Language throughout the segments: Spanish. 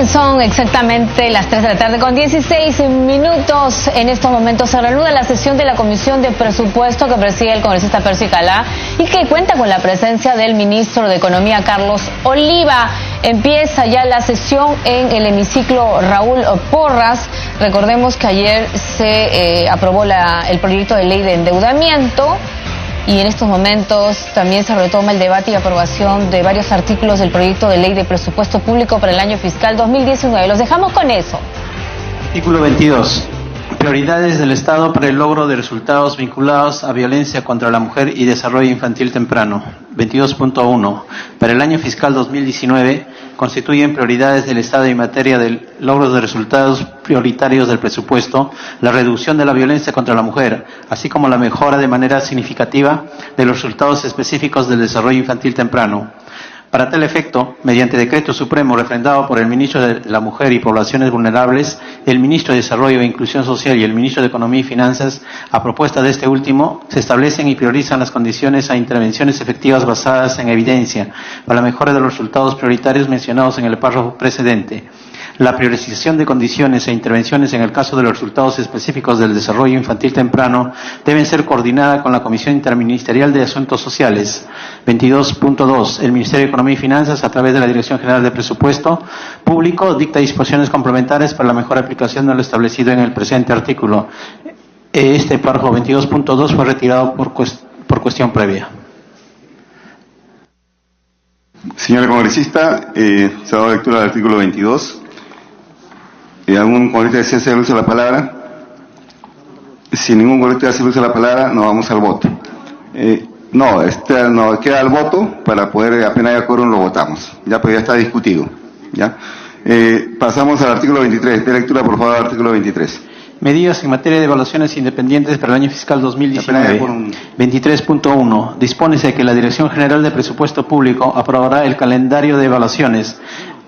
Bien, son exactamente las 3 de la tarde con 16 minutos. En estos momentos se reanuda la sesión de la Comisión de Presupuesto que preside el congresista Percy Calá y que cuenta con la presencia del ministro de Economía, Carlos Oliva. Empieza ya la sesión en el hemiciclo Raúl Porras. Recordemos que ayer se aprobó el proyecto de ley de endeudamiento. Y en estos momentos también se retoma el debate y aprobación de varios artículos del proyecto de ley de presupuesto público para el año fiscal 2019. Los dejamos con eso. Artículo 22. Prioridades del Estado para el logro de resultados vinculados a violencia contra la mujer y desarrollo infantil temprano. 22.1. Para el año fiscal 2019 constituyen prioridades del Estado en materia del logro de resultados prioritarios del presupuesto, la reducción de la violencia contra la mujer, así como la mejora de manera significativa de los resultados específicos del desarrollo infantil temprano. Para tal efecto, mediante decreto supremo refrendado por el Ministro de la Mujer y Poblaciones Vulnerables, el Ministro de Desarrollo e Inclusión Social y el Ministro de Economía y Finanzas, a propuesta de este último, se establecen y priorizan las condiciones a intervenciones efectivas basadas en evidencia para la mejora de los resultados prioritarios mencionados en el párrafo precedente. La priorización de condiciones e intervenciones en el caso de los resultados específicos del desarrollo infantil temprano deben ser coordinadas con la Comisión Interministerial de Asuntos Sociales. 22.2. El Ministerio de Economía y Finanzas, a través de la Dirección General de Presupuesto Público, dicta disposiciones complementarias para la mejor aplicación de lo establecido en el presente artículo. Este párrafo 22.2 fue retirado por cuestión previa. Señora congresista, se ha dado lectura del artículo 22. ¿Algún congresista desea hacer uso de la palabra? Si ningún congresista hace uso de la palabra, nos vamos al voto. Nos queda el voto para poder, apenas haya quórum, lo votamos. Ya, pues ya está discutido. ¿Ya? Pasamos al artículo 23. De lectura, por favor, al artículo 23. Medidas en materia de evaluaciones independientes para el año fiscal 2019. 23.1. Dispónese que la Dirección General de Presupuesto Público aprobará el calendario de evaluaciones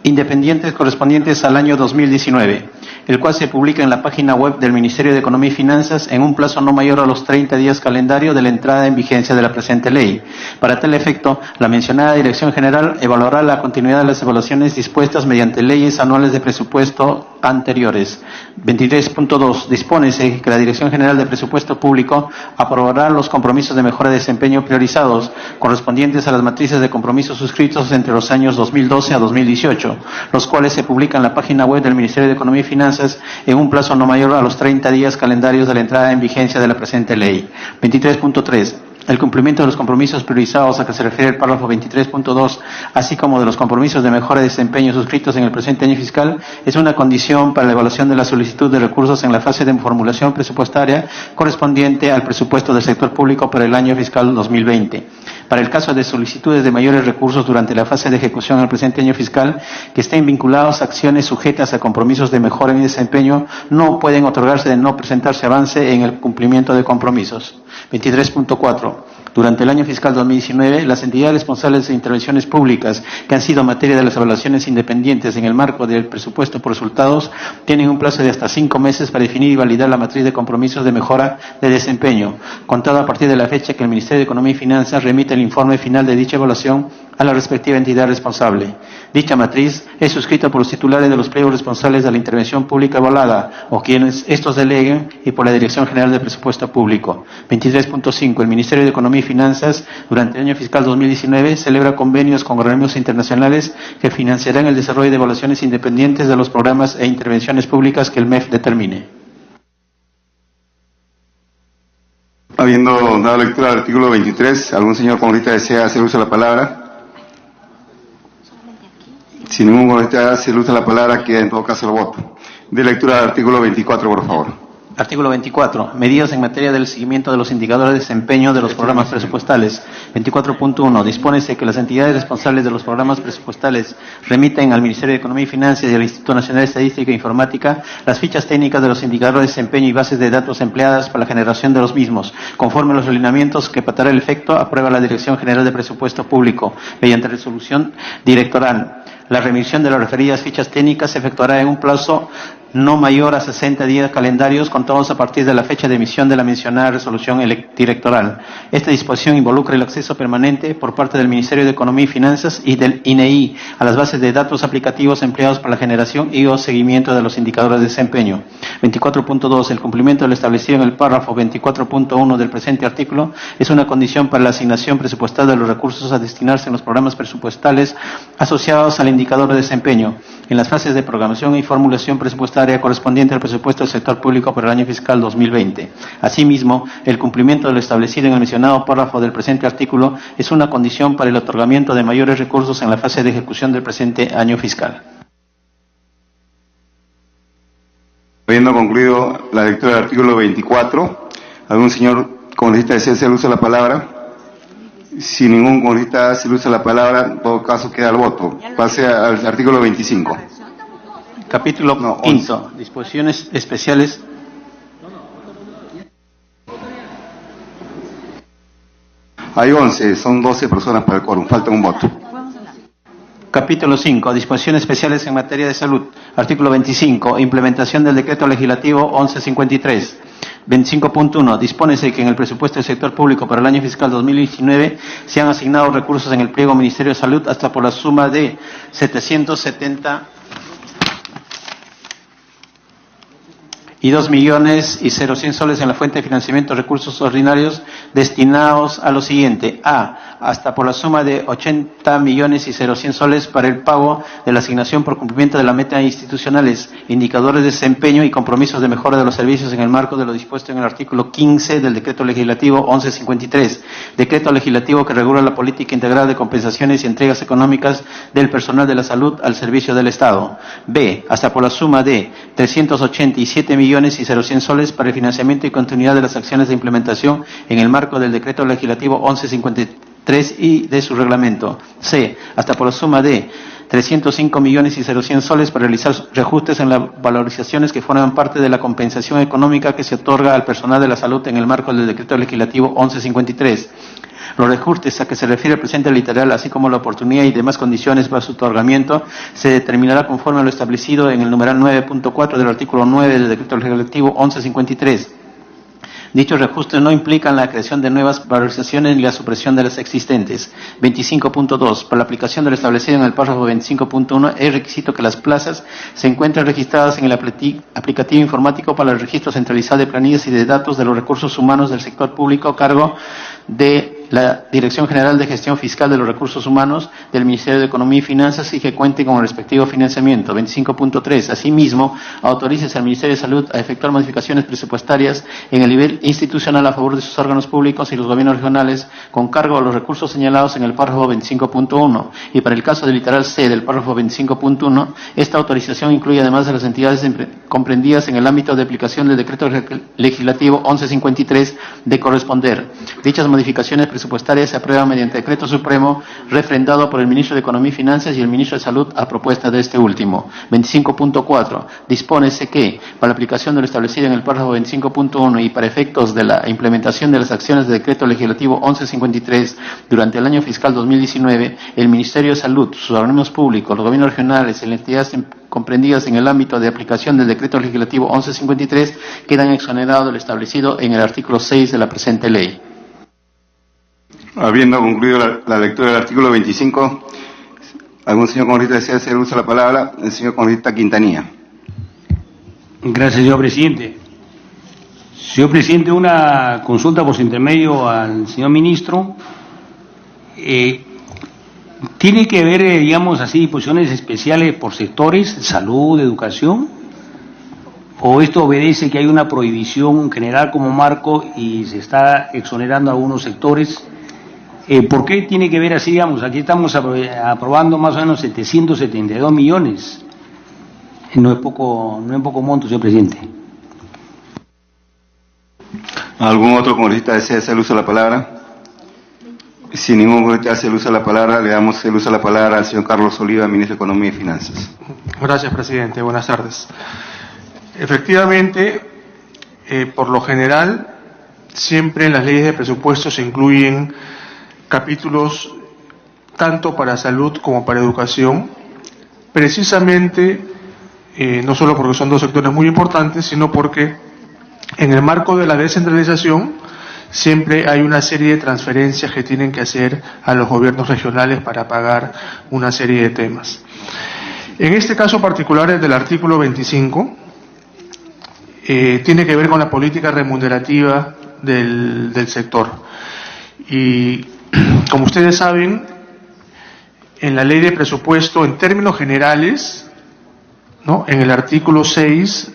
independientes correspondientes al año 2019, el cual se publica en la página web del Ministerio de Economía y Finanzas en un plazo no mayor a los 30 días calendario de la entrada en vigencia de la presente ley. Para tal efecto, la mencionada Dirección General evaluará la continuidad de las evaluaciones dispuestas mediante leyes anuales de presupuesto anteriores. 23.2. Dispónese que la Dirección General de Presupuesto Público aprobará los compromisos de mejora de desempeño priorizados correspondientes a las matrices de compromisos suscritos entre los años 2012 a 2018, los cuales se publican en la página web del Ministerio de Economía y Finanzas en un plazo no mayor a los 30 días calendarios de la entrada en vigencia de la presente ley. 23.3. El cumplimiento de los compromisos priorizados a que se refiere el párrafo 23.2, así como de los compromisos de mejora de desempeño suscritos en el presente año fiscal, es una condición para la evaluación de la solicitud de recursos en la fase de formulación presupuestaria correspondiente al presupuesto del sector público para el año fiscal 2020. Para el caso de solicitudes de mayores recursos durante la fase de ejecución del presente año fiscal que estén vinculados a acciones sujetas a compromisos de mejora en desempeño, no pueden otorgarse de no presentarse avance en el cumplimiento de compromisos. 23.4. Durante el año fiscal 2019, las entidades responsables de intervenciones públicas que han sido materia de las evaluaciones independientes en el marco del presupuesto por resultados tienen un plazo de hasta 5 meses para definir y validar la matriz de compromisos de mejora de desempeño, contado a partir de la fecha que el Ministerio de Economía y Finanzas remite el informe final de dicha evaluación a la respectiva entidad responsable. Dicha matriz es suscrita por los titulares de los pliegos responsables de la intervención pública evaluada o quienes estos deleguen y por la Dirección General de Presupuesto Público. 23.5. El Ministerio de Economía y Finanzas, durante el año fiscal 2019, celebra convenios con organismos internacionales que financiarán el desarrollo de evaluaciones independientes de los programas e intervenciones públicas que el MEF determine. Habiendo dado lectura al artículo 23, ¿algún señor congresista desea hacer uso de la palabra? Si ningún congresista hace uso de la palabra, queda en todo caso el voto. De lectura al artículo 24, por favor. Artículo 24. Medidas en materia del seguimiento de los indicadores de desempeño de los programas presupuestales. 24.1. Dispónese que las entidades responsables de los programas presupuestales remiten al Ministerio de Economía y Finanzas y al Instituto Nacional de Estadística e Informática las fichas técnicas de los indicadores de desempeño y bases de datos empleadas para la generación de los mismos, conforme a los lineamientos que para el efecto aprueba la Dirección General de Presupuesto Público, mediante resolución directoral. La remisión de las referidas fichas técnicas se efectuará en un plazo no mayor a 60 días calendarios contados a partir de la fecha de emisión de la mencionada resolución directoral. Esta disposición involucra el acceso permanente por parte del Ministerio de Economía y Finanzas y del INEI a las bases de datos aplicativos empleados para la generación y o seguimiento de los indicadores de desempeño. 24.2. El cumplimiento de lo establecido en el párrafo 24.1 del presente artículo es una condición para la asignación presupuestal de los recursos a destinarse en los programas presupuestales asociados al indicador de desempeño en las fases de programación y formulación presupuestaria correspondiente al presupuesto del sector público para el año fiscal 2020. Asimismo, el cumplimiento de lo establecido en el mencionado párrafo del presente artículo es una condición para el otorgamiento de mayores recursos en la fase de ejecución del presente año fiscal. Habiendo concluido la lectura del artículo 24, ¿algún señor congresista desea hacer uso de la palabra? Si ningún congresista hace uso de la palabra, en todo caso queda el voto. Pase al artículo 25. Capítulo quinto. Disposiciones especiales. Hay 11, son 12 personas para el quórum, falta un voto. Capítulo 5. Disposiciones especiales en materia de salud. Artículo 25. Implementación del decreto legislativo 1153. 25.1. Dispónese que en el presupuesto del sector público para el año fiscal 2019 se han asignado recursos en el pliego Ministerio de Salud hasta por la suma de 772.100.000 soles en la fuente de financiamiento de recursos ordinarios destinados a lo siguiente. A. Hasta por la suma de 80.100.000 soles para el pago de la asignación por cumplimiento de la meta institucionales, indicadores de desempeño y compromisos de mejora de los servicios en el marco de lo dispuesto en el artículo 15 del Decreto Legislativo 1153. Decreto legislativo que regula la política integral de compensaciones y entregas económicas del personal de la salud al servicio del Estado. B. Hasta por la suma de 387.100.000 soles para el financiamiento y continuidad de las acciones de implementación en el marco del Decreto Legislativo 1153 y de su reglamento. C. Hasta por la suma de 305.100.000 soles para realizar reajustes en las valorizaciones que forman parte de la compensación económica que se otorga al personal de la salud en el marco del Decreto Legislativo 1153. Los reajustes a que se refiere el presente literal, así como la oportunidad y demás condiciones para su otorgamiento, se determinará conforme a lo establecido en el numeral 9.4 del artículo 9 del Decreto Legislativo 1153. Dichos reajustes no implican la creación de nuevas valorizaciones ni la supresión de las existentes. 25.2. Para la aplicación de lo establecido en el párrafo 25.1, es requisito que las plazas se encuentren registradas en el aplicativo informático para el registro centralizado de planillas y de datos de los recursos humanos del sector público a cargo de la Dirección General de Gestión Fiscal de los Recursos Humanos del Ministerio de Economía y Finanzas y que cuente con el respectivo financiamiento. 25.3. Asimismo, autorice al Ministerio de Salud a efectuar modificaciones presupuestarias en el nivel institucional a favor de sus órganos públicos y los gobiernos regionales con cargo a los recursos señalados en el párrafo 25.1. Y para el caso del literal C del párrafo 25.1, esta autorización incluye además de las entidades comprendidas en el ámbito de aplicación del Decreto Legislativo 1153 de corresponder. Dichas modificaciones presupuestarias se aprueban mediante decreto supremo refrendado por el Ministro de Economía y Finanzas y el Ministro de Salud a propuesta de este último. 25.4. Dispónese que, para la aplicación de lo establecido en el párrafo 25.1 y para efectos de la implementación de las acciones del Decreto Legislativo 1153 durante el año fiscal 2019, el Ministerio de Salud, sus organismos públicos, los gobiernos regionales y las entidades comprendidas en el ámbito de aplicación del Decreto Legislativo 1153 quedan exonerados de lo establecido en el artículo 6 de la presente ley. Habiendo concluido la lectura del artículo 25, ¿algún señor congresista desea hacer uso de la palabra? El señor congresista Quintanilla. Gracias, señor presidente. Señor presidente, una consulta por su intermedio al señor ministro. ¿Tiene que haber, digamos así, disposiciones especiales por sectores, salud, educación? ¿O esto obedece que hay una prohibición general como marco y se está exonerando a algunos sectores? ¿Por qué tiene que ver así, digamos? Aquí estamos aprobando más o menos 772 millones. No es poco monto, señor presidente. ¿Algún otro congresista desea hacer uso de la palabra? Si ningún congresista hace uso de la palabra, le damos el uso de la palabra al señor Carlos Oliva, ministro de Economía y Finanzas. Gracias, presidente. Buenas tardes. Efectivamente, por lo general, siempre en las leyes de presupuesto se incluyen capítulos tanto para salud como para educación, precisamente no solo porque son dos sectores muy importantes, sino porque en el marco de la descentralización siempre hay una serie de transferencias que tienen que hacer a los gobiernos regionales para pagar una serie de temas. En este caso particular, el del artículo 25, tiene que ver con la política remunerativa del sector. Y como ustedes saben, en la ley de presupuesto, en términos generales, ¿no?, en el artículo 6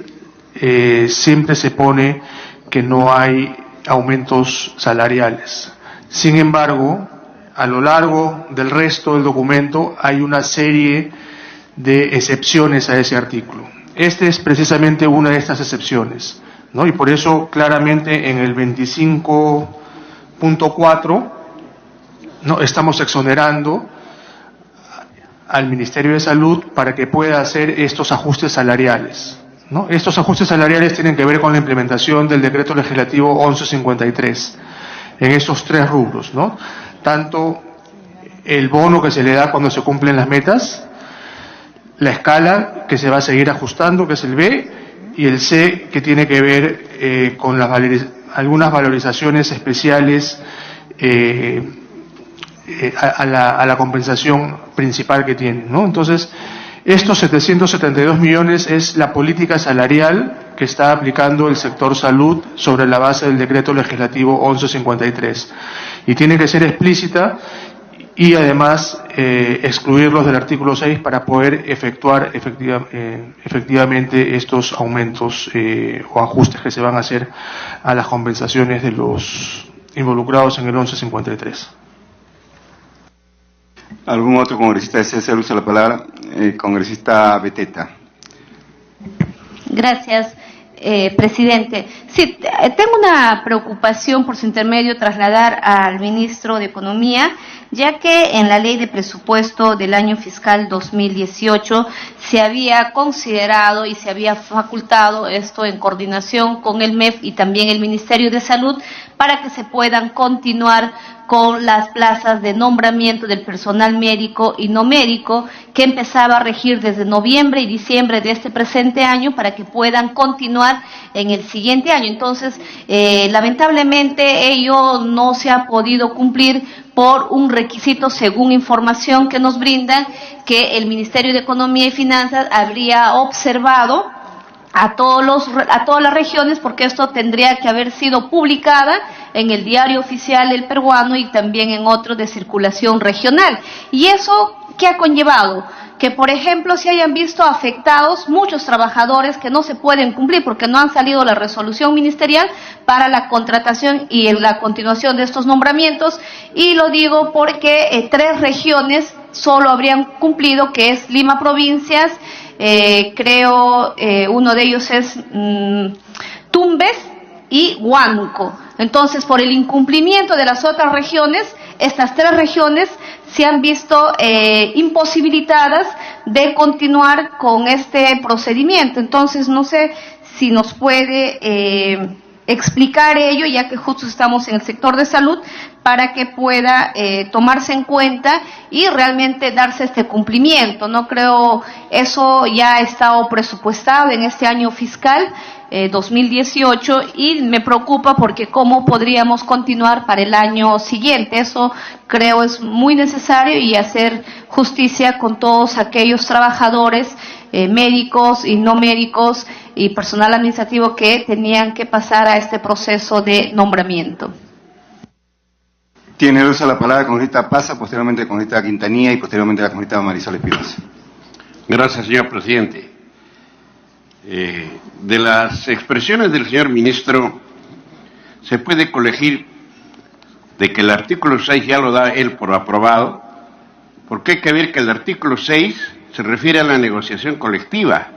siempre se pone que no hay aumentos salariales. Sin embargo, a lo largo del resto del documento hay una serie de excepciones a ese artículo. Este es precisamente una de estas excepciones, ¿no? Y por eso claramente en el 25.4, ¿no?, estamos exonerando al Ministerio de Salud para que pueda hacer estos ajustes salariales, ¿no? Estos ajustes salariales tienen que ver con la implementación del Decreto Legislativo 1153 en estos tres rubros, ¿no? Tanto el bono que se le da cuando se cumplen las metas, la escala que se va a seguir ajustando, que es el B, y el C, que tiene que ver con algunas valorizaciones especiales a la compensación principal que tienen, ¿no? Entonces, estos 772 millones es la política salarial que está aplicando el sector salud sobre la base del Decreto Legislativo 1153. Y tiene que ser explícita y además excluirlos del artículo 6 para poder efectuar efectivamente estos aumentos o ajustes que se van a hacer a las compensaciones de los involucrados en el 1153. ¿Algún otro congresista desea hacer uso de la palabra? Congresista Beteta. Gracias, presidente. Sí, tengo una preocupación por su intermedio trasladar al ministro de Economía, ya que en la ley de presupuesto del año fiscal 2018 se había considerado y se había facultado esto en coordinación con el MEF y también el Ministerio de Salud para que se puedan continuar con las plazas de nombramiento del personal médico y no médico que empezaba a regir desde noviembre y diciembre de este presente año para que puedan continuar en el siguiente año. Entonces, lamentablemente ello no se ha podido cumplir por un requisito, según información que nos brindan, que el Ministerio de Economía y Finanzas habría observado a todas las regiones, porque esto tendría que haber sido publicada en el Diario Oficial del Peruano y también en otro de circulación regional. ¿Y eso qué ha conllevado? Que, por ejemplo, se hayan visto afectados muchos trabajadores que no se pueden cumplir porque no han salido la resolución ministerial para la contratación y la continuación de estos nombramientos. Y lo digo porque 3 regiones solo habrían cumplido, que es Lima Provincias, creo uno de ellos es Tumbes y Huánuco. Entonces, por el incumplimiento de las otras regiones, estas 3 regiones se han visto imposibilitadas de continuar con este procedimiento. Entonces, no sé si nos puede explicar ello, ya que justo estamos en el sector de salud, para que pueda tomarse en cuenta y realmente darse este cumplimiento. No creo, eso ya ha estado presupuestado en este año fiscal 2018 y me preocupa porque cómo podríamos continuar para el año siguiente. Eso creo es muy necesario y hacer justicia con todos aquellos trabajadores médicos y no médicos y personal administrativo que tenían que pasar a este proceso de nombramiento. Tiene el uso de la palabra la congresista Paza, posteriormente la congresista Quintanilla y posteriormente la congresista Marisol Espinosa. Gracias, señor presidente. De las expresiones del señor ministro se puede colegir de que el artículo 6 ya lo da él por aprobado, porque hay que ver que el artículo 6 se refiere a la negociación colectiva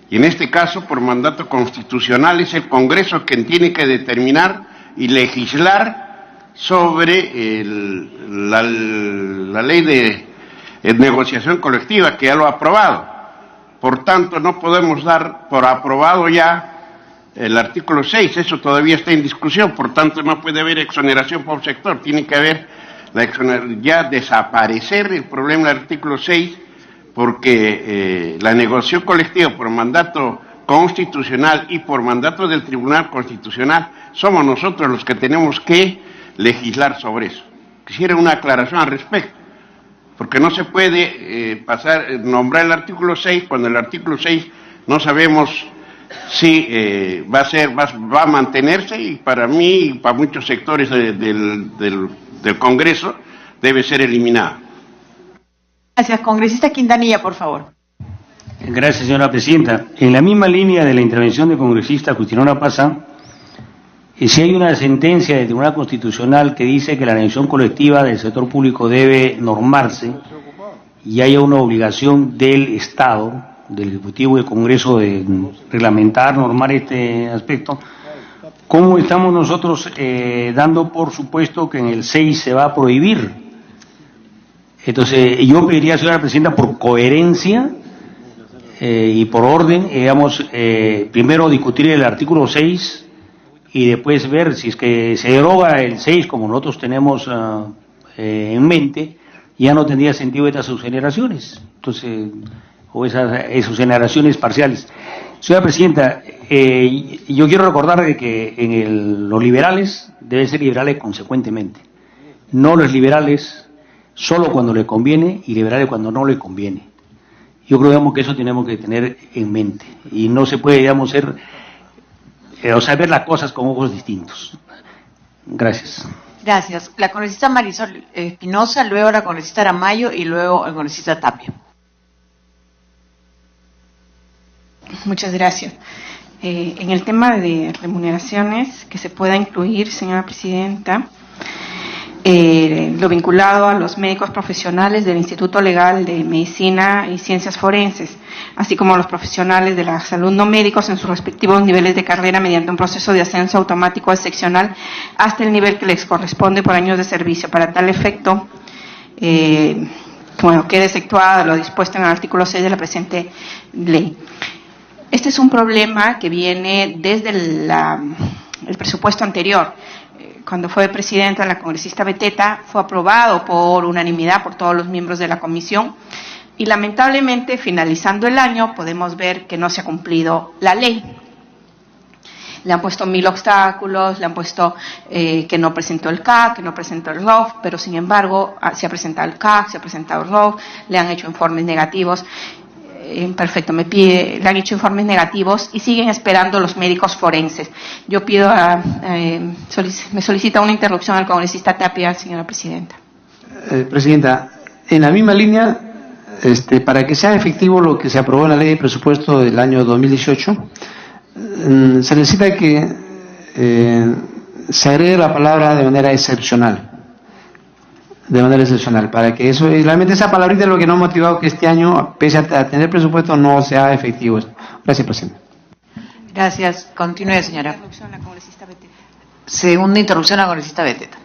y en este caso por mandato constitucional es el Congreso quien tiene que determinar y legislar sobre la ley de negociación colectiva que ya lo ha aprobado. Por tanto, no podemos dar por aprobado ya el artículo 6, eso todavía está en discusión, por tanto no puede haber exoneración por sector, tiene que haber ya desaparecer el problema del artículo 6 porque la negociación colectiva por mandato constitucional y por mandato del Tribunal Constitucional somos nosotros los que tenemos que legislar sobre eso. Quisiera una aclaración al respecto, porque no se puede nombrar el artículo 6 cuando el artículo 6 no sabemos si va a mantenerse, y para mí y para muchos sectores del Congreso debe ser eliminado. Gracias. Congresista Quintanilla, por favor. Gracias, señora presidenta. En la misma línea de la intervención del congresista Justinora Pazá, si hay una sentencia del Tribunal Constitucional que dice que la negociación colectiva del sector público debe normarse y haya una obligación del Estado, del Ejecutivo y del Congreso de reglamentar, normar este aspecto, ¿cómo estamos nosotros dando por supuesto que en el 6 se va a prohibir? Entonces, yo pediría, señora presidenta, por coherencia y por orden, primero discutir el artículo 6 y después ver si es que se deroga el 6 como nosotros tenemos en mente, ya no tendría sentido estas exoneraciones, entonces, o esas exoneraciones parciales. Señora presidenta, yo quiero recordar de que los liberales deben ser liberales consecuentemente, no los liberales solo cuando les conviene y liberales cuando no les conviene. Yo creo, digamos, que eso tenemos que tener en mente y no se puede, digamos, ver las cosas con ojos distintos. Gracias. Gracias. La congresista Marisol Espinosa, luego la congresista Aramayo y luego el congresista Tapia. Muchas gracias. En el tema de remuneraciones, que se pueda incluir, señora presidenta, lo vinculado a los médicos profesionales del Instituto Legal de Medicina y Ciencias Forenses, así como a los profesionales de la salud no médicos en sus respectivos niveles de carrera mediante un proceso de ascenso automático excepcional hasta el nivel que les corresponde por años de servicio. Para tal efecto, quede efectuado lo dispuesto en el artículo 6 de la presente ley. Este es un problema que viene desde el presupuesto anterior. Cuando fue presidenta la congresista Beteta, fue aprobado por unanimidad por todos los miembros de la comisión y lamentablemente finalizando el año podemos ver que no se ha cumplido la ley. Le han puesto 1000 obstáculos, le han puesto que no presentó el CAC, que no presentó el ROF, pero sin embargo se ha presentado el CAC, se ha presentado el ROF, le han hecho informes negativos. Perfecto, le han hecho informes negativos y siguen esperando los médicos forenses. Yo pido, me solicita una interrupción al congresista Tapia, señora presidenta. Presidenta, en la misma línea, para que sea efectivo lo que se aprobó en la ley de presupuesto del año 2018, se necesita que se agregue la palabra de manera excepcional. De manera excepcional, para que eso, y realmente esa palabrita es lo que nos ha motivado que este año, pese a tener presupuesto, no sea efectivo. Gracias, presidente. Gracias. Continúe, señora. Segunda interrupción a la congresista Beteta.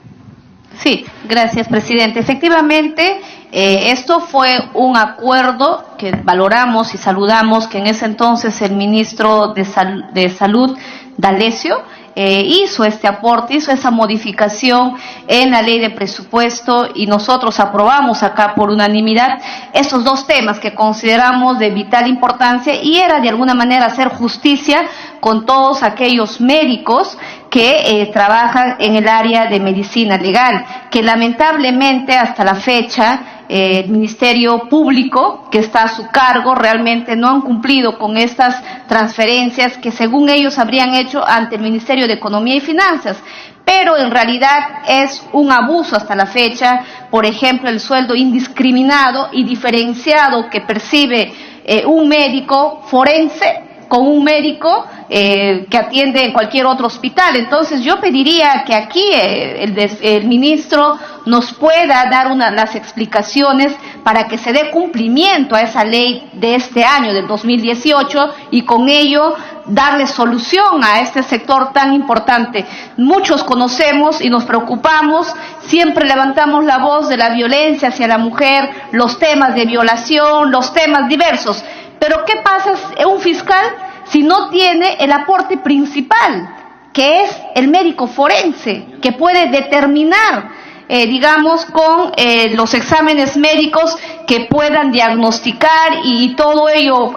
Sí, gracias, presidente. Efectivamente, esto fue un acuerdo que valoramos y saludamos, que en ese entonces el ministro de Salud, D'Alessio, hizo este aporte, hizo esa modificación en la ley de presupuesto y nosotros aprobamos acá por unanimidad estos dos temas que consideramos de vital importancia y era de alguna manera hacer justicia con todos aquellos médicos que trabajan en el área de medicina legal, que lamentablemente hasta la fecha el Ministerio Público, que está a su cargo, realmente no han cumplido con estas transferencias que según ellos habrían hecho ante el Ministerio de Economía y Finanzas. Pero en realidad es un abuso hasta la fecha, por ejemplo, el sueldo indiscriminado y diferenciado que percibe un médico forense con un médico que atiende en cualquier otro hospital. Entonces yo pediría que aquí el ministro nos pueda dar las explicaciones para que se dé cumplimiento a esa ley de este año, del 2018, y con ello darle solución a este sector tan importante. Muchos conocemos y nos preocupamos, siempre levantamos la voz de la violencia hacia la mujer, los temas de violación, los temas diversos. Pero ¿qué pasa en un fiscal si no tiene el aporte principal, que es el médico forense, que puede determinar digamos, con los exámenes médicos que puedan diagnosticar y todo ello,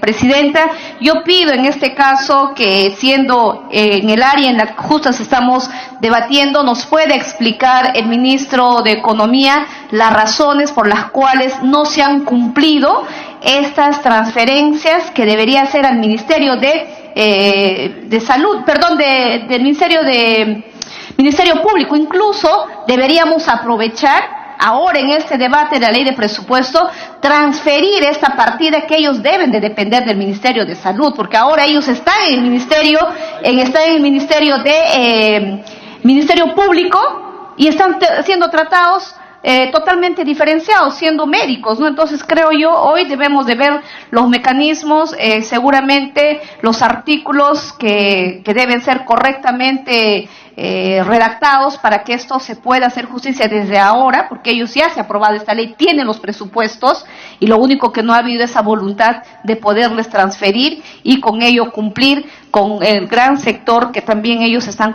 Presidenta. Yo pido en este caso que, siendo en el área en la que justo estamos debatiendo, nos pueda explicar el ministro de Economía las razones por las cuales no se han cumplido estas transferencias que debería hacer al Ministerio de Salud, perdón, del Ministerio Público. Incluso deberíamos aprovechar ahora en este debate de la ley de presupuesto, transferir esta partida que ellos deben de depender del Ministerio de Salud, porque ahora ellos están en el Ministerio Público y están siendo tratados totalmente diferenciados, siendo médicos, ¿no? Entonces creo yo, hoy debemos de ver los mecanismos, seguramente los artículos que deben ser correctamente redactados para que esto se pueda hacer justicia desde ahora, porque ellos ya se ha aprobado esta ley, tienen los presupuestos y lo único que no ha habido es esa voluntad de poderles transferir y con ello cumplir con el gran sector que también ellos están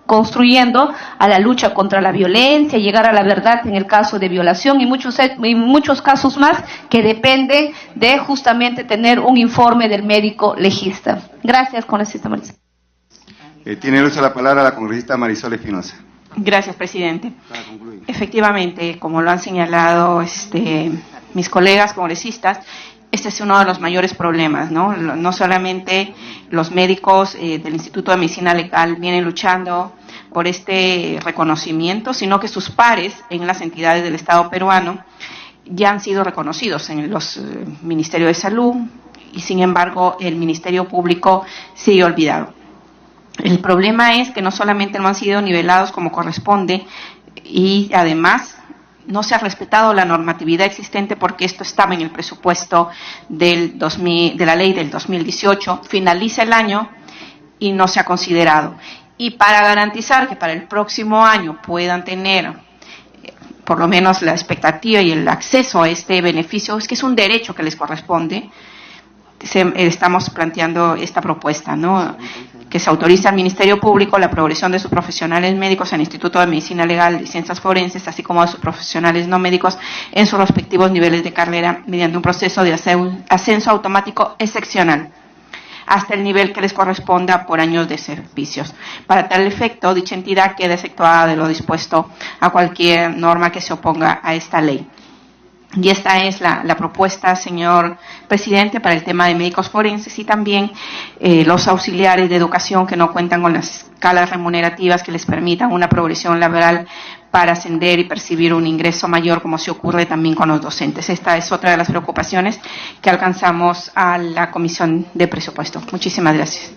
construyendo a la lucha contra la violencia, llegar a la verdad en el caso de violación y muchos casos más que dependen de justamente tener un informe del médico legista. Gracias, congresista Marisol. Tiene el uso de la palabra la congresista Marisol Espinosa. Gracias, presidente. Efectivamente, como lo han señalado mis colegas congresistas, este es uno de los mayores problemas, ¿no? No solamente los médicos del Instituto de Medicina Legal vienen luchando por este reconocimiento, sino que sus pares en las entidades del Estado peruano ya han sido reconocidos en los Ministerios de Salud y, sin embargo, el Ministerio Público sigue olvidado. El problema es que no solamente no han sido nivelados como corresponde y además no se ha respetado la normatividad existente porque esto estaba en el presupuesto de la ley del 2018, finaliza el año y no se ha considerado. Y para garantizar que para el próximo año puedan tener por lo menos la expectativa y el acceso a este beneficio, es que es un derecho que les corresponde, estamos planteando esta propuesta, ¿no? Que se autoriza al Ministerio Público la progresión de sus profesionales médicos en el Instituto de Medicina Legal y Ciencias Forenses, así como de sus profesionales no médicos en sus respectivos niveles de carrera mediante un proceso de ascenso automático excepcional hasta el nivel que les corresponda por años de servicios. Para tal efecto, dicha entidad queda exceptuada de lo dispuesto a cualquier norma que se oponga a esta ley. Y esta es la propuesta, señor presidente, para el tema de médicos forenses y también los auxiliares de educación que no cuentan con las escalas remunerativas que les permitan una progresión laboral para ascender y percibir un ingreso mayor, como se ocurre también con los docentes. Esta es otra de las preocupaciones que alcanzamos a la Comisión de Presupuesto. Muchísimas gracias.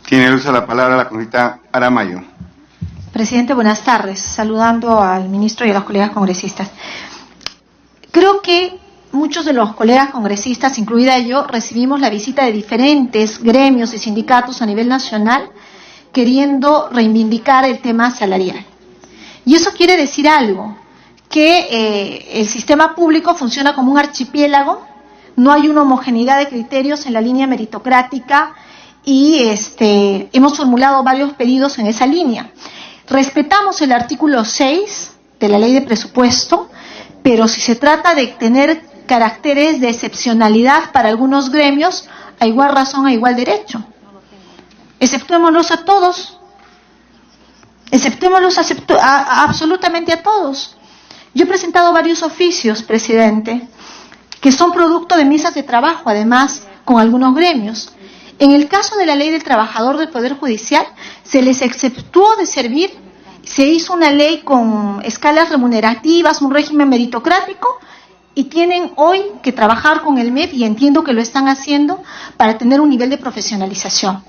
Tiene el uso de la palabra la congresista Aramayo. Presidente, buenas tardes. Saludando al ministro y a los colegas congresistas. Creo que muchos de los colegas congresistas, incluida yo, recibimos la visita de diferentes gremios y sindicatos a nivel nacional queriendo reivindicar el tema salarial. Y eso quiere decir algo, que el sistema público funciona como un archipiélago, no hay una homogeneidad de criterios en la línea meritocrática y hemos formulado varios pedidos en esa línea. Respetamos el artículo 6 de la ley de presupuesto, pero si se trata de tener caracteres de excepcionalidad para algunos gremios, a igual razón, a igual derecho. Exceptuémoslos a todos. Exceptuémoslos absolutamente a todos. Yo he presentado varios oficios, presidente, que son producto de mesas de trabajo, además, con algunos gremios. En el caso de la ley del trabajador del Poder Judicial, se les exceptuó de servir. Se hizo una ley con escalas remunerativas, un régimen meritocrático, y tienen hoy que trabajar con el MEP, y entiendo que lo están haciendo, para tener un nivel de profesionalización.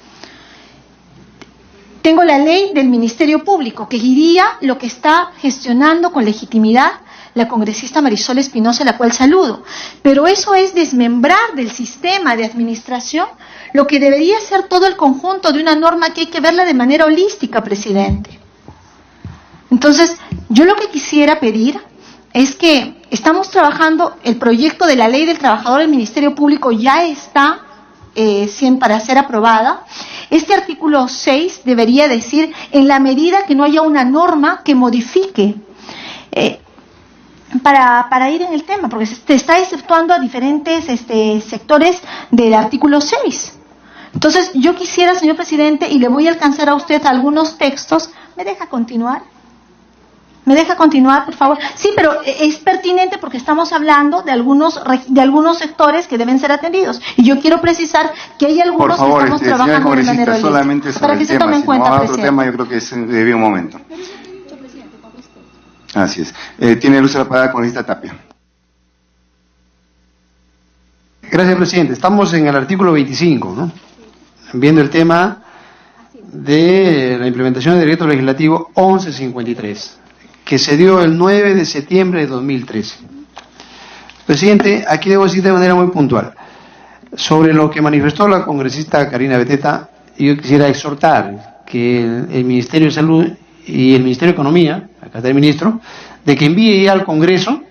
Tengo la ley del Ministerio Público, que guía lo que está gestionando con legitimidad la congresista Marisol Espinosa, la cual saludo. Pero eso es desmembrar del sistema de administración lo que debería ser todo el conjunto de una norma que hay que verla de manera holística, presidente. Entonces, yo lo que quisiera pedir es que estamos trabajando, el proyecto de la ley del trabajador del Ministerio Público ya está para ser aprobada. Este artículo 6 debería decir, en la medida que no haya una norma que modifique, para ir en el tema, porque se está exceptuando a diferentes sectores del artículo 6. Entonces, yo quisiera, señor presidente, y le voy a alcanzar a usted algunos textos. ¿Me deja continuar? ¿Me deja continuar, por favor? Sí, pero es pertinente porque estamos hablando de algunos sectores que deben ser atendidos. Y yo quiero precisar que hay algunos que estamos trabajando de manera solamente sobre para que el se tema, tome en cuenta, otro tema, yo creo que es debido un momento. Así es. Tiene el uso de la palabra con esta Tapia. Gracias, presidente. Estamos en el artículo 25, ¿no? Viendo el tema de la implementación del decreto legislativo 1153, que se dio el 9 de septiembre de 2013. Presidente, aquí debo decir de manera muy puntual, sobre lo que manifestó la congresista Karina Beteta, yo quisiera exhortar que el Ministerio de Salud y el Ministerio de Economía, acá está el ministro, de que envíe ya al Congreso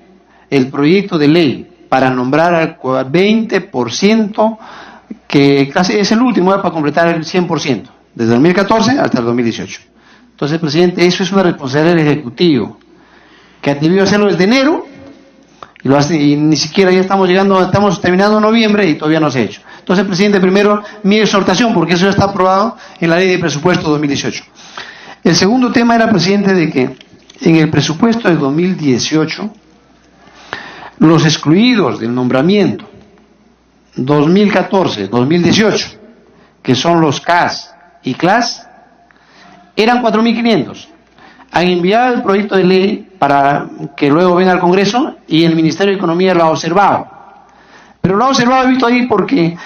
el proyecto de ley para nombrar al 20%, que casi es el último para completar el 100%, desde 2014 hasta el 2018. Entonces, presidente, eso es una responsabilidad del Ejecutivo, que ha debido hacerlo desde enero, y lo hace, y ni siquiera ya estamos terminando noviembre y todavía no se ha hecho. Entonces, presidente, primero mi exhortación, porque eso ya está aprobado en la Ley de Presupuesto 2018. El segundo tema era, presidente, de que en el presupuesto de 2018, los excluidos del nombramiento 2014-2018, que son los CAS y CLAS, eran 4.500. Han enviado el proyecto de ley para que luego venga al Congreso y el Ministerio de Economía lo ha observado. Pero lo ha observado, he visto ahí, porque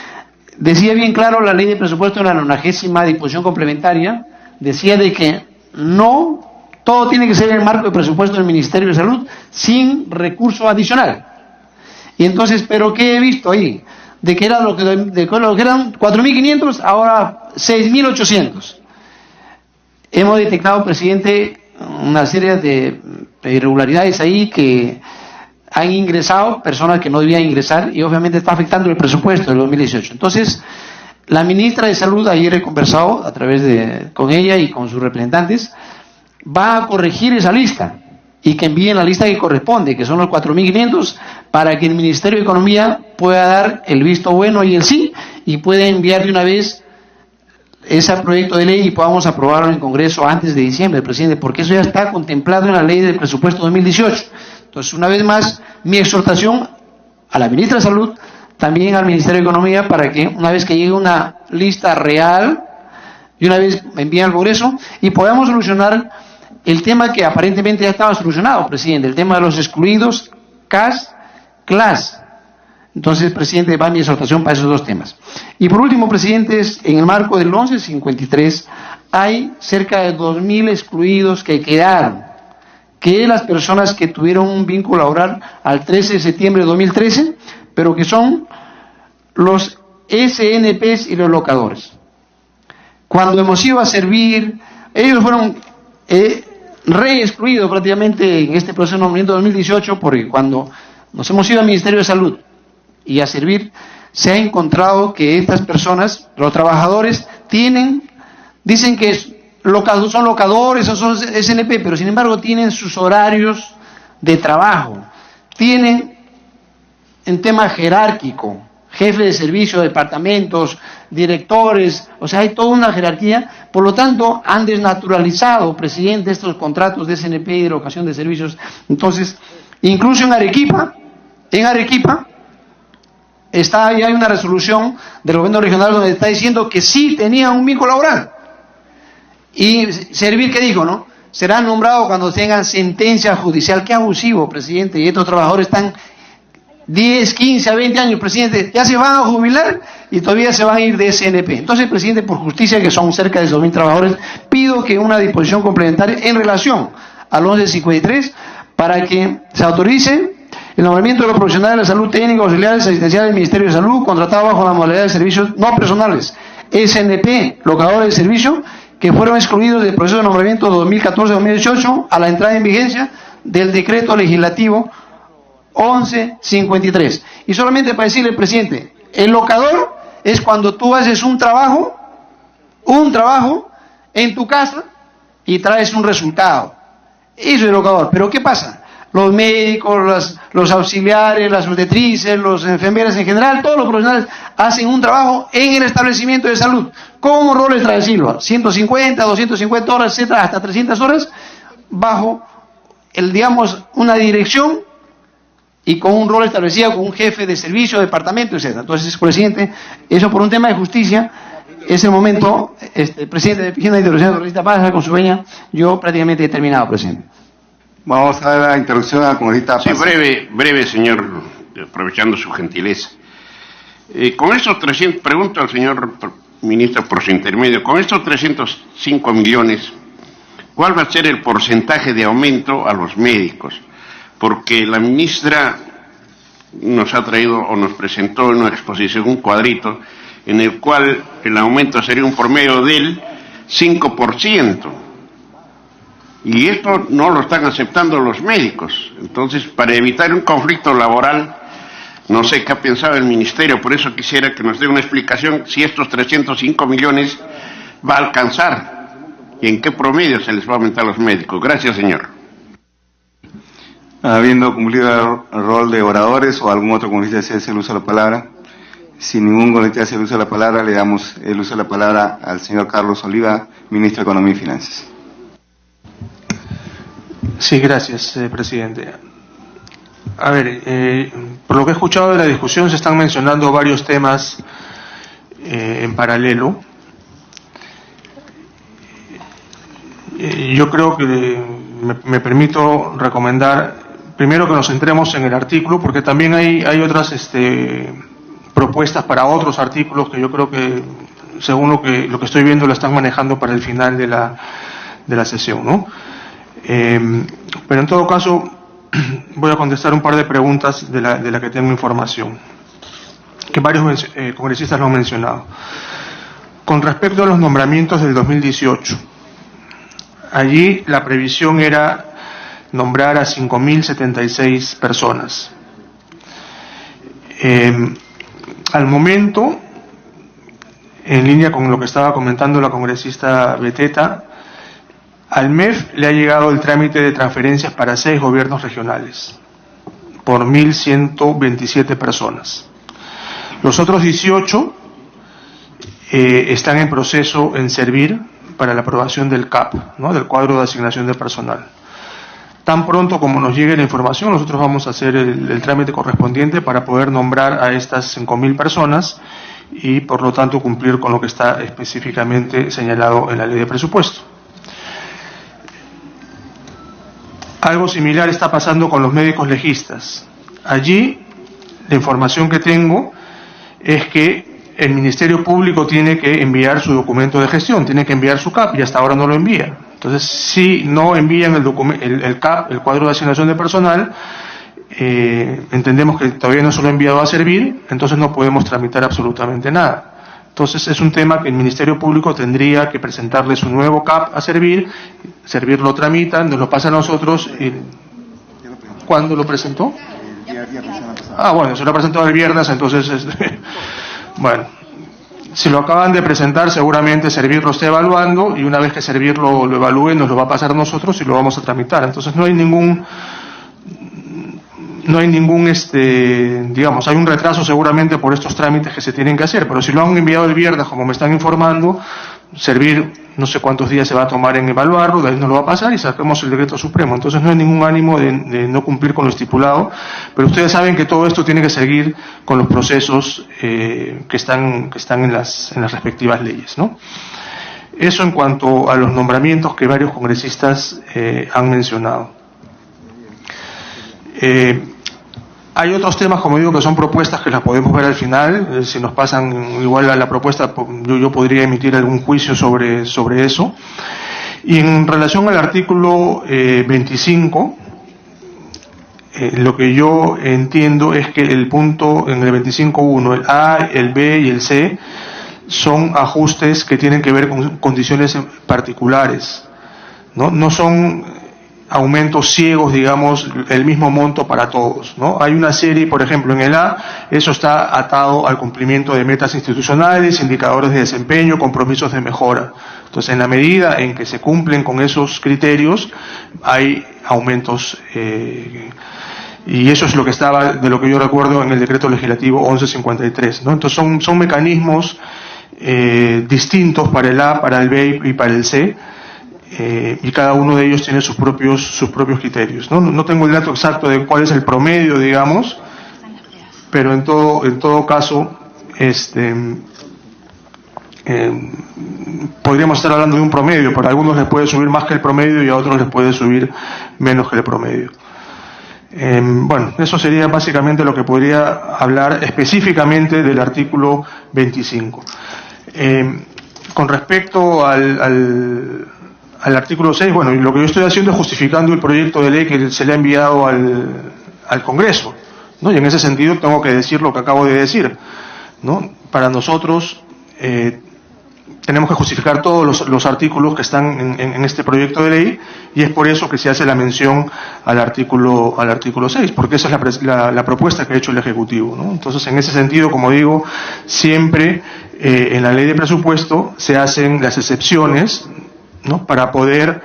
decía bien claro la Ley de Presupuesto en la 90ª disposición complementaria, decía de que no, todo tiene que ser en el marco de presupuesto del Ministerio de Salud sin recurso adicional. Y entonces, ¿pero qué he visto ahí? De que, lo que eran 4.500, ahora 6.800. Hemos detectado, presidente, una serie de irregularidades ahí que han ingresado personas que no debían ingresar y obviamente está afectando el presupuesto del 2018. Entonces, la ministra de Salud, ayer he conversado con ella y con sus representantes, va a corregir esa lista y que envíen la lista que corresponde, que son los 4.500, para que el Ministerio de Economía pueda dar el visto bueno y el sí, y pueda enviar de una vez ese proyecto de ley y podamos aprobarlo en Congreso antes de diciembre, presidente, porque eso ya está contemplado en la Ley de Presupuesto 2018. Entonces, una vez más, mi exhortación a la ministra de Salud, también al Ministerio de Economía, para que una vez que llegue una lista real, y una vez envíen al Congreso, y podamos solucionar el tema que aparentemente ya estaba solucionado, presidente, el tema de los excluidos, CAS, CLAS. Entonces, presidente, va mi exhortación para esos dos temas. Y por último, presidente, en el marco del 1153 hay cerca de 2.000 excluidos que quedaron, que las personas que tuvieron un vínculo laboral al 13 de septiembre de 2013, pero que son los SNPs y los locadores. Cuando hemos ido a servir, ellos fueron re-excluidos prácticamente en este proceso de nombramiento 2018, porque cuando nos hemos ido al Ministerio de Salud y a servir, se ha encontrado que estas personas, los trabajadores, dicen que son locadores o son SNP, pero sin embargo tienen sus horarios de trabajo, tienen en tema jerárquico, jefe de servicio, departamentos, directores, o sea, hay toda una jerarquía, por lo tanto, han desnaturalizado, presidente, estos contratos de SNP y de locación de servicios. Entonces, incluso en Arequipa, ya hay una resolución del gobierno regional donde está diciendo que sí tenían un vínculo laboral. Y Servir, ¿qué dijo, no? Será nombrado cuando tengan sentencia judicial. Qué abusivo, presidente, y estos trabajadores están 10, 15 a 20 años, presidente, ya se van a jubilar y todavía se van a ir de SNP. Entonces, presidente, por justicia, que son cerca de 2.000 trabajadores, pido que una disposición complementaria en relación al 1153 para que se autorice el nombramiento de los profesionales de la salud, técnicos, auxiliares, asistenciales del Ministerio de Salud, contratados bajo la modalidad de servicios no personales, SNP, locadores de servicio, que fueron excluidos del proceso de nombramiento 2014-2018 a la entrada en vigencia del decreto legislativo 1153. Y solamente para decirle, presidente, el locador es cuando tú haces un trabajo un trabajo en tu casa y traes un resultado. Eso es educador. Pero ¿qué pasa? Los médicos, los auxiliares, las obstetrices, los enfermeras en general, todos los profesionales hacen un trabajo en el establecimiento de salud, con un rol extradesilva, 150, 250 horas, etcétera, hasta 300 horas, bajo una dirección y con un rol establecido con un jefe de servicio, departamento, etcétera. Entonces, presidente, eso por un tema de justicia, es el momento, presidente de Piscina de Interrupción de Congresista Paz, con su veña, yo prácticamente he terminado, presidente. Vamos a dar la interrupción a la congresista Paz. Sí, breve, señor, aprovechando su gentileza. Con estos 300, pregunto al señor ministro por su intermedio, con estos 305 millones, ¿cuál va a ser el porcentaje de aumento a los médicos? Porque la ministra nos ha traído o nos presentó en una exposición un cuadrito en el cual el aumento sería un promedio del 5%. Y esto no lo están aceptando los médicos. Entonces, para evitar un conflicto laboral, no sé qué ha pensado el ministerio, por eso quisiera que nos dé una explicación si estos 305 millones va a alcanzar y en qué promedio se les va a aumentar a los médicos. Gracias, señor. Habiendo cumplido el rol de oradores o algún otro congresista desea hacer el uso de la palabra, si ningún congresista hace el uso de la palabra, le damos el uso de la palabra al señor Carlos Oliva, ministro de Economía y Finanzas. Sí, gracias, presidente. A ver, por lo que he escuchado de la discusión se están mencionando varios temas en paralelo. Yo creo que me permito recomendar primero que nos centremos en el artículo, porque también hay otras propuestas para otros artículos que yo creo que, según lo que estoy viendo, lo están manejando para el final de la sesión, ¿no? Pero en todo caso voy a contestar un par de preguntas de la que tengo información, que varios congresistas lo han mencionado. Con respecto a los nombramientos del 2018, allí la previsión era nombrar a 5.076 personas. Al momento, en línea con lo que estaba comentando la congresista Beteta, al MEF le ha llegado el trámite de transferencias para 6 gobiernos regionales, por 1.127 personas. Los otros 18 están en proceso en servir para la aprobación del CAP, ¿no?, del cuadro de asignación de personal. Tan pronto como nos llegue la información, nosotros vamos a hacer el trámite correspondiente para poder nombrar a estas 5.000 personas y, por lo tanto, cumplir con lo que está específicamente señalado en la ley de presupuesto. Algo similar está pasando con los médicos legistas. Allí, la información que tengo es que el Ministerio Público tiene que enviar su documento de gestión, tiene que enviar su CAP y hasta ahora no lo envía. Entonces, si no envían el CAP, el cuadro de asignación de personal, entendemos que todavía no se lo ha enviado a servir, entonces no podemos tramitar absolutamente nada. Entonces, es un tema que el Ministerio Público tendría que presentarle su nuevo CAP a servir lo tramitan, nos lo pasa a nosotros. ¿Cuándo lo presentó? Bueno, se lo ha presentado el viernes, entonces, bueno, si lo acaban de presentar, seguramente Servir lo está evaluando, y una vez que Servir lo evalúe, nos lo va a pasar a nosotros y lo vamos a tramitar. Entonces no hay ningún, digamos, hay un retraso seguramente por estos trámites que se tienen que hacer, pero si lo han enviado el viernes, como me están informando, Servir no sé cuántos días se va a tomar en evaluarlo, de ahí nos lo va a pasar y saquemos el decreto supremo. Entonces no hay ningún ánimo de no cumplir con lo estipulado, pero ustedes saben que todo esto tiene que seguir con los procesos que están en las respectivas leyes, ¿no? Eso en cuanto a los nombramientos que varios congresistas han mencionado. Hay otros temas, como digo, que son propuestas que las podemos ver al final. Si nos pasan igual a la propuesta, yo podría emitir algún juicio sobre eso. Y en relación al artículo 25, lo que yo entiendo es que el punto en el 25.1, el A, el B y el C, son ajustes que tienen que ver con condiciones particulares, ¿no? No son aumentos ciegos, digamos, el mismo monto para todos, ¿no? Hay una serie, por ejemplo, en el A, eso está atado al cumplimiento de metas institucionales, indicadores de desempeño, compromisos de mejora. Entonces, en la medida en que se cumplen con esos criterios, hay aumentos, y eso es lo que estaba, de lo que yo recuerdo, en el decreto legislativo 1153, ¿no? Entonces, son mecanismos distintos para el A, para el B y para el C, y cada uno de ellos tiene sus propios criterios, ¿no? No tengo el dato exacto de cuál es el promedio, digamos, pero en todo caso, podríamos estar hablando de un promedio. Para algunos les puede subir más que el promedio y a otros les puede subir menos que el promedio. Bueno, eso sería básicamente lo que podría hablar específicamente del artículo 25. Con respecto al artículo 6, bueno, y lo que yo estoy haciendo es justificando el proyecto de ley que se le ha enviado al Congreso, ¿no? Y en ese sentido tengo que decir lo que acabo de decir, ¿no? Para nosotros tenemos que justificar todos los artículos que están en este proyecto de ley, y es por eso que se hace la mención al artículo 6, porque esa es la propuesta que ha hecho el Ejecutivo, ¿no? Entonces, en ese sentido, como digo, siempre en la ley de presupuesto se hacen las excepciones, ¿no? Para poder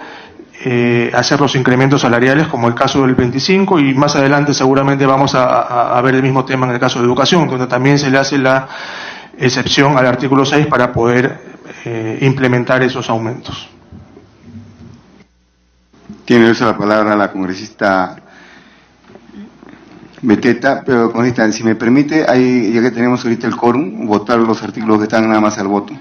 hacer los incrementos salariales, como el caso del 25, y más adelante seguramente vamos a ver el mismo tema en el caso de educación, donde también se le hace la excepción al artículo 6 para poder implementar esos aumentos. Tiene uso la palabra la congresista Beteta, pero congresista, si me permite, ya que tenemos ahorita el quórum, votar los artículos que están nada más al voto.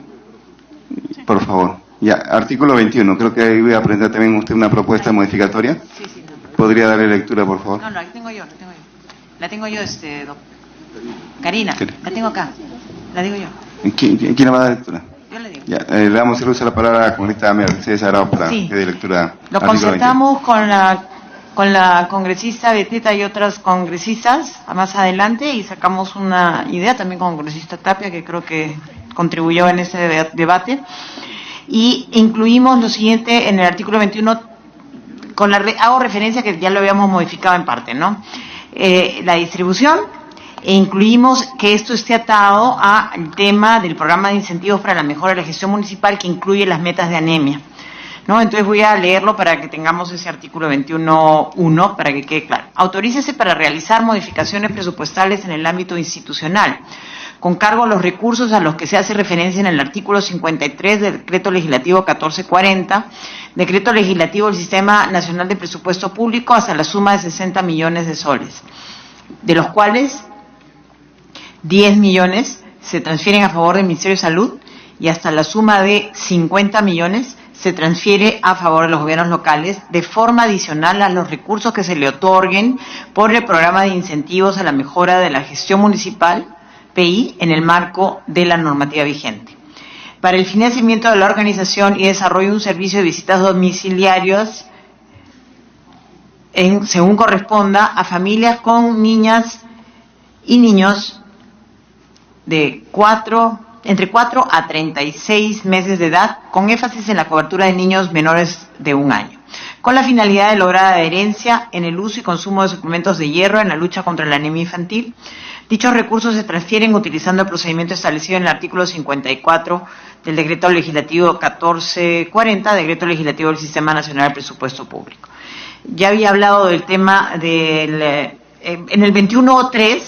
Por favor. Ya, artículo 21, creo que ahí voy a presentar también usted una propuesta modificatoria. Sí. ¿Podría darle lectura, por favor? No, la tengo yo. La tengo yo, Karina, la tengo acá. La digo yo. ¿Quién la va a dar lectura? Yo le digo. Ya, le damos el uso de la palabra a la congresista Mercedes Arao para que dé lectura. Lo concertamos con la congresista Beteta y otras congresistas más adelante, y sacamos una idea también con la congresista Tapia, que creo que contribuyó en ese debate. Y incluimos lo siguiente en el artículo 21, hago referencia que ya lo habíamos modificado en parte, ¿no? La distribución, e incluimos que esto esté atado al tema del programa de incentivos para la mejora de la gestión municipal, que incluye las metas de anemia, ¿no? Entonces voy a leerlo para que tengamos ese artículo 21.1 para que quede claro. Autorícese para realizar modificaciones presupuestales en el ámbito institucional, con cargo a los recursos a los que se hace referencia en el artículo 53 del Decreto Legislativo 1440, Decreto Legislativo del Sistema Nacional de Presupuesto Público, hasta la suma de 60 millones de soles, de los cuales 10 millones se transfieren a favor del Ministerio de Salud y hasta la suma de 50 millones se transfiere a favor de los gobiernos locales, de forma adicional a los recursos que se le otorguen por el programa de incentivos a la mejora de la gestión municipal, PI, en el marco de la normativa vigente. Para el financiamiento de la organización y desarrollo de un servicio de visitas domiciliarias, según corresponda, a familias con niñas y niños de entre 4 a 36 meses de edad, con énfasis en la cobertura de niños menores de 1 año, con la finalidad de lograr adherencia en el uso y consumo de suplementos de hierro en la lucha contra la anemia infantil. Dichos recursos se transfieren utilizando el procedimiento establecido en el artículo 54 del Decreto Legislativo 1440, Decreto Legislativo del Sistema Nacional de Presupuesto Público. Ya había hablado del tema en el 21.3,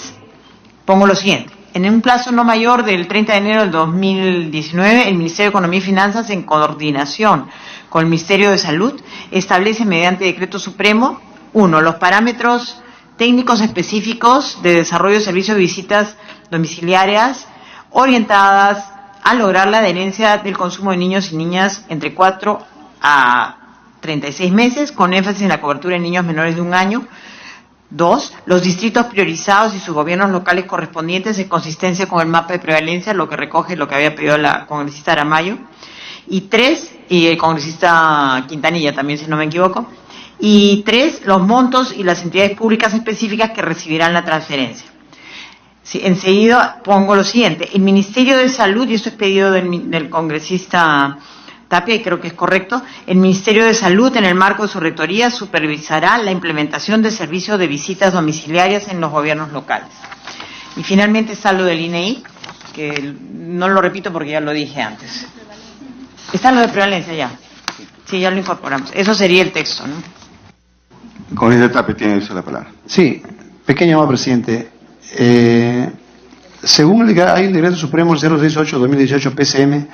pongo lo siguiente. En un plazo no mayor del 30 de enero del 2019, el Ministerio de Economía y Finanzas, en coordinación con el Ministerio de Salud, establece mediante decreto supremo, 1, los parámetros técnicos específicos de desarrollo de servicios de visitas domiciliarias orientadas a lograr la adherencia del consumo de niños y niñas entre 4 a 36 meses, con énfasis en la cobertura de niños menores de 1 año. 2, los distritos priorizados y sus gobiernos locales correspondientes en consistencia con el mapa de prevalencia, lo que recoge lo que había pedido la congresista Aramayo. Y 3, y el congresista Quintanilla también, si no me equivoco. Y 3, los montos y las entidades públicas específicas que recibirán la transferencia. Sí, enseguida pongo lo siguiente. El Ministerio de Salud, y esto es pedido del congresista Tapia, y creo que es correcto, el Ministerio de Salud, en el marco de su rectoría, supervisará la implementación del servicio de visitas domiciliarias en los gobiernos locales. Y finalmente está lo del INEI, que no lo repito porque ya lo dije antes. Está lo de prevalencia ya. Sí, ya lo incorporamos. Eso sería el texto, ¿no? Congresista Tapia tiene uso de la palabra. Sí, pequeño llamado, presidente. Según hay un decreto supremo 068-2018 PCM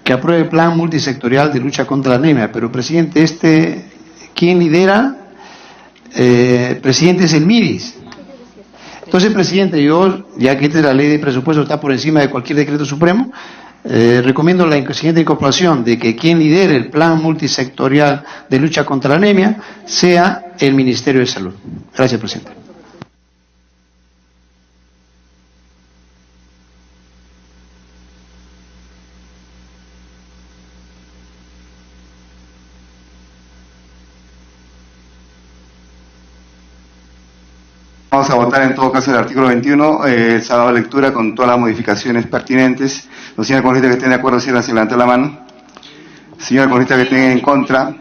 que aprueba el plan multisectorial de lucha contra la anemia, pero presidente, ¿quién lidera? Presidente, es el MIDIS. Entonces, presidente, yo, ya que la ley de presupuesto está por encima de cualquier decreto supremo, recomiendo la siguiente incorporación de que quien lidere el plan multisectorial de lucha contra la anemia sea el Ministerio de Salud. Gracias, presidente. Vamos a votar en todo caso el artículo 21, se ha dado lectura con todas las modificaciones pertinentes. Los señores congresistas que estén de acuerdo, si levanten la mano. Señores congresistas que estén en contra,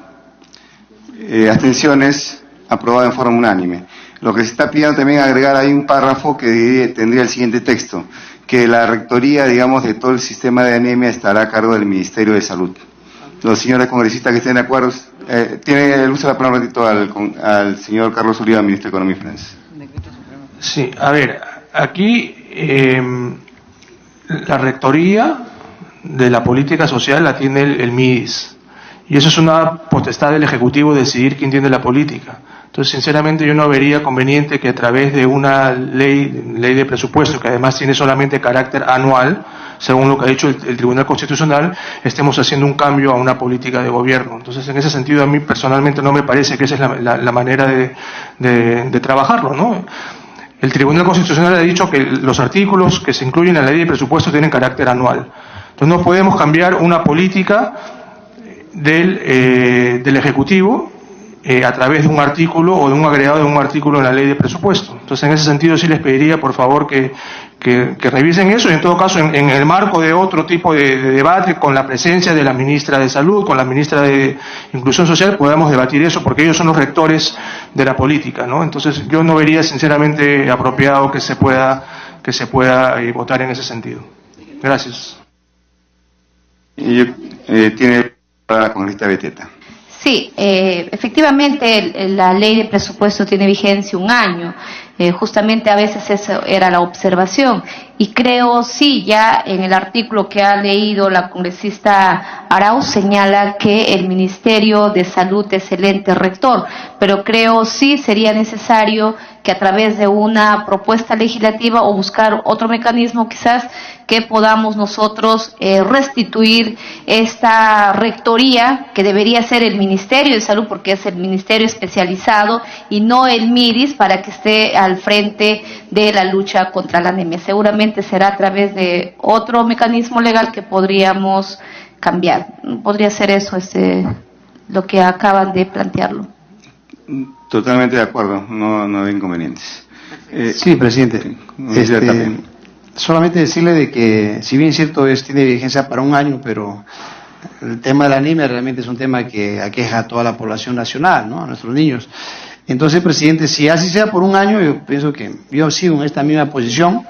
abstenciones, aprobado en forma unánime. Lo que se está pidiendo también agregar ahí un párrafo que tendría el siguiente texto, que la rectoría, digamos, de todo el sistema de anemia estará a cargo del Ministerio de Salud. Los señores congresistas que estén de acuerdo, tiene el uso de la palabra un ratito al señor Carlos Oliva, ministro de Economía y Finanzas. Sí, a ver, aquí la rectoría de la política social la tiene el MIDIS, y eso es una potestad del Ejecutivo decidir quién tiene la política. Entonces, sinceramente, yo no vería conveniente que a través de una ley de presupuesto, que además tiene solamente carácter anual, según lo que ha dicho el Tribunal Constitucional, estemos haciendo un cambio a una política de gobierno. Entonces, en ese sentido, a mí personalmente no me parece que esa es la manera de trabajarlo, ¿no? El Tribunal Constitucional ha dicho que los artículos que se incluyen en la ley de presupuesto tienen carácter anual. Entonces no podemos cambiar una política del Ejecutivo a través de un artículo o de un agregado de un artículo en la ley de presupuesto. Entonces en ese sentido sí les pediría por favor que revisen eso, y en todo caso en el marco de otro tipo de debate, con la presencia de la ministra de Salud, con la ministra de Inclusión Social, podamos debatir eso, porque ellos son los rectores de la política, ¿no? Entonces yo no vería sinceramente apropiado que se pueda votar en ese sentido. Gracias. Y tiene la congresista Beteta. Sí, efectivamente la ley de presupuesto tiene vigencia un año. Justamente a veces eso era la observación, y creo sí, ya en el artículo que ha leído la congresista Arauz señala que el Ministerio de Salud es el ente rector, pero creo sí sería necesario que a través de una propuesta legislativa o buscar otro mecanismo quizás que podamos nosotros restituir esta rectoría, que debería ser el Ministerio de Salud porque es el ministerio especializado y no el MIDIS, para que esté al frente de la lucha contra la anemia. Seguramente será a través de otro mecanismo legal que podríamos cambiar. Podría ser eso, lo que acaban de plantearlo. Totalmente de acuerdo, no hay inconvenientes. Sí, presidente. Solamente decirle de que, si bien es cierto, tiene vigencia para un año, pero el tema de la anemia realmente es un tema que aqueja a toda la población nacional, ¿no? A nuestros niños. Entonces, presidente, si así sea por un año, yo pienso que yo sigo en esta misma posición.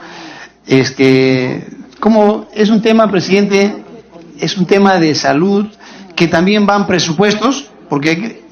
Es que, como es un tema, presidente, es un tema de salud, que también van presupuestos, porque